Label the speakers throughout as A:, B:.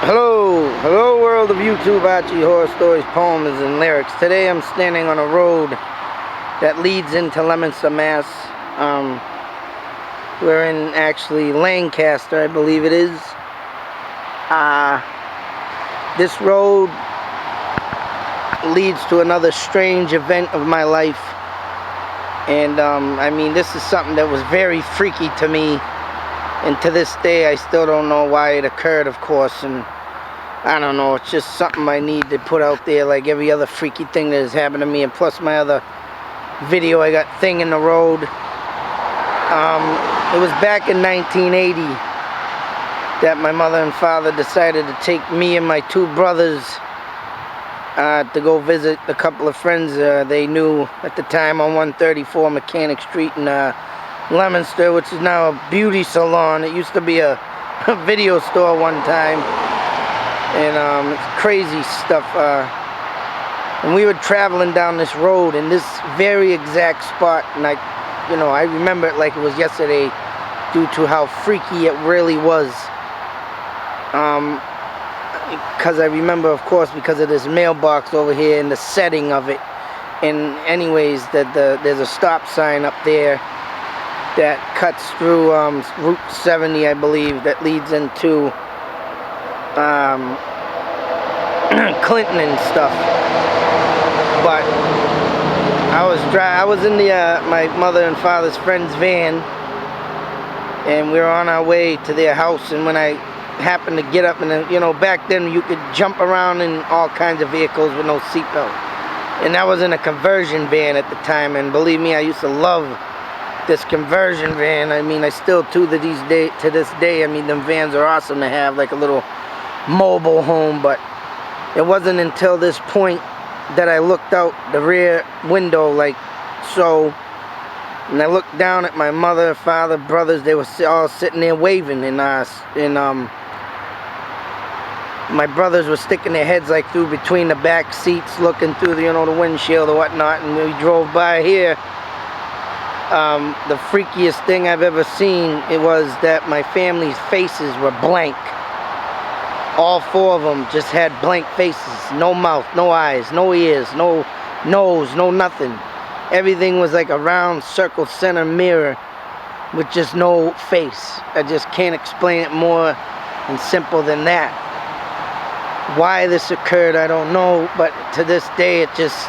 A: Hello world of YouTube, Archie Horror Stories, Poems, and Lyrics. Today I'm standing on a road that leads into Leominster, Mass. We're in actually Lancaster, I believe it is. This road leads to another strange event of my life. And I mean, this is something that was very freaky to me. And to this day, I still don't know why it occurred, of course. And I don't know, it's just something I need to put out there like every other freaky thing that has happened to me. And plus my other video I got, Thing in the Road. It was back in 1980 that my mother and father decided to take me and my two brothers to go visit a couple of friends they knew at the time on 134 Mechanic Street in Leominster, which is now a beauty salon. It used to be a video store one time, and it's crazy stuff. And we were traveling down this road in this very exact spot, and I remember it like it was yesterday due to how freaky it really was. Because I remember, of course, because of this mailbox over here and the setting of it. And anyways, there's a stop sign up there that cuts through Route 70, I believe, that leads into Clinton and stuff. But I was in my mother and father's friend's van, and we were on our way to their house. And when I happened to get up, and back then you could jump around in all kinds of vehicles with no seatbelt, and that was in a conversion van at the time. And believe me, I used to love this conversion van. I mean, I still to this day, I mean, them vans are awesome to have, like a little mobile home. But it wasn't until this point that I looked out the rear window like so, and I looked down at my mother, father, brothers. They were all sitting there waving, and my brothers were sticking their heads like through between the back seats, looking through the the windshield or whatnot. And we drove by here. The freakiest thing I've ever seen, it was that my family's faces were blank. All four of them just had blank faces. No mouth, no eyes, no ears, no nose, no nothing. Everything was like a round circle center mirror with just no face. I just can't explain it more and simple than that. Why this occurred, I don't know, but to this day it's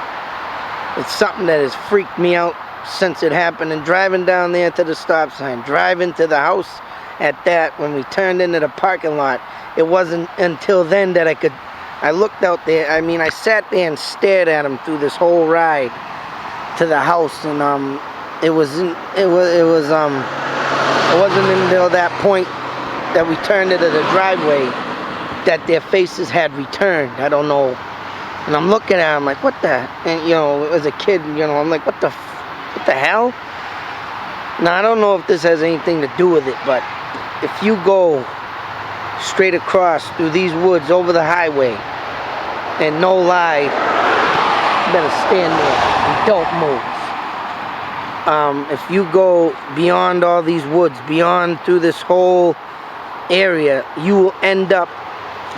A: something that has freaked me out since it happened. And driving down there to the stop sign, driving to the house at that, when we turned into the parking lot, it wasn't until then that I looked out there. I mean, I sat there and stared at him through this whole ride to the house. And it wasn't until that point that we turned into the driveway that their faces had returned. I don't know. And I'm looking at him like, what the? And as a kid, I'm like, what the hell? Now, I don't know if this has anything to do with it, but if you go straight across through these woods over the highway, and no lie, you better stand there and don't move. If you go beyond all these woods, beyond through this whole area, you will end up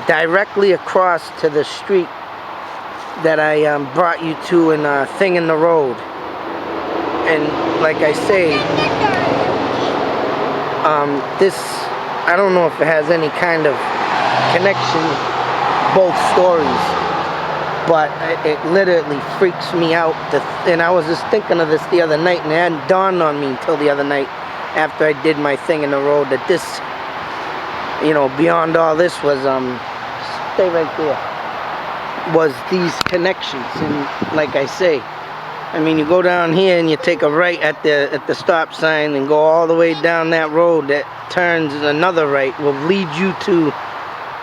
A: directly across to the street that I brought you to in Thing in the Road. And like I say, this, I don't know if it has any kind of connection, both stories, but it literally freaks me out. And I was just thinking of this the other night, and it hadn't dawned on me until the other night after I did my Thing in the Road that this, beyond all this was, stay right there, was these connections. And like I say, I mean, you go down here and you take a right at the stop sign and go all the way down that road that turns another right, will lead you to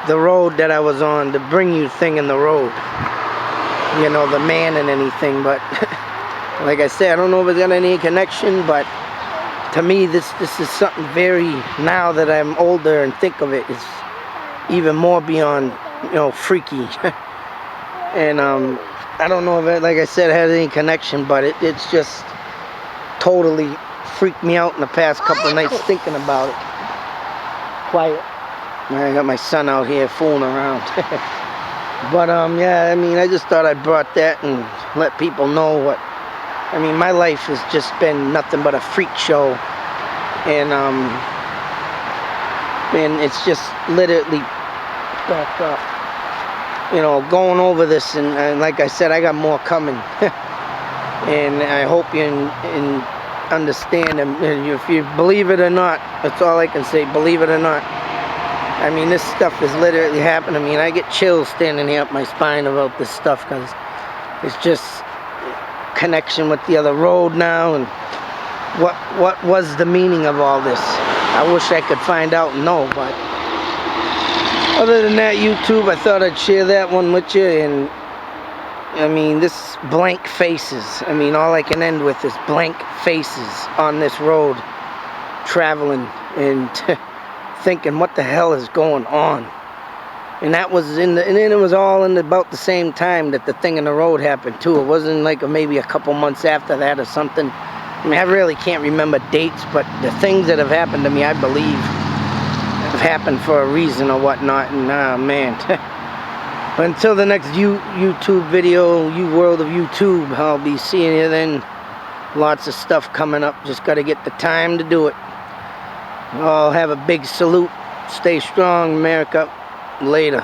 A: the road that I was on to bring you Thing in the Road. The man and anything. But like I said, I don't know if it's got any connection, but to me, this is something very, now that I'm older and think of it, it's even more beyond, freaky. And I don't know if it, like I said, has any connection, but it's just totally freaked me out in the past couple of nights thinking about it. Quiet. I got my son out here fooling around. But yeah, I mean, I just thought I brought that and let people know what. I mean, my life has just been nothing but a freak show, and it's just literally back up. You know, going over this, and like I said, I got more coming. And I hope you understand, and if you believe it or not, that's all I can say, believe it or not. I mean, this stuff is literally happening to me, and I get chills standing here up my spine about this stuff, because it's just connection with the other road now, and what was the meaning of all this? I wish I could find out and know, but other than that, YouTube, I thought I'd share that one with you. And I mean, this blank faces. I mean, all I can end with is blank faces on this road, traveling and thinking, what the hell is going on? And that was and then it was all in about the same time that the thing in the road happened too. It wasn't like maybe a couple months after that or something. I mean, I really can't remember dates, but the things that have happened to me, I believe, have happened for a reason or whatnot. And man. But until the next YouTube video, World of YouTube, I'll be seeing you then. Lots of stuff coming up. Just got to get the time to do it. I'll have a big salute. Stay strong, America. Later.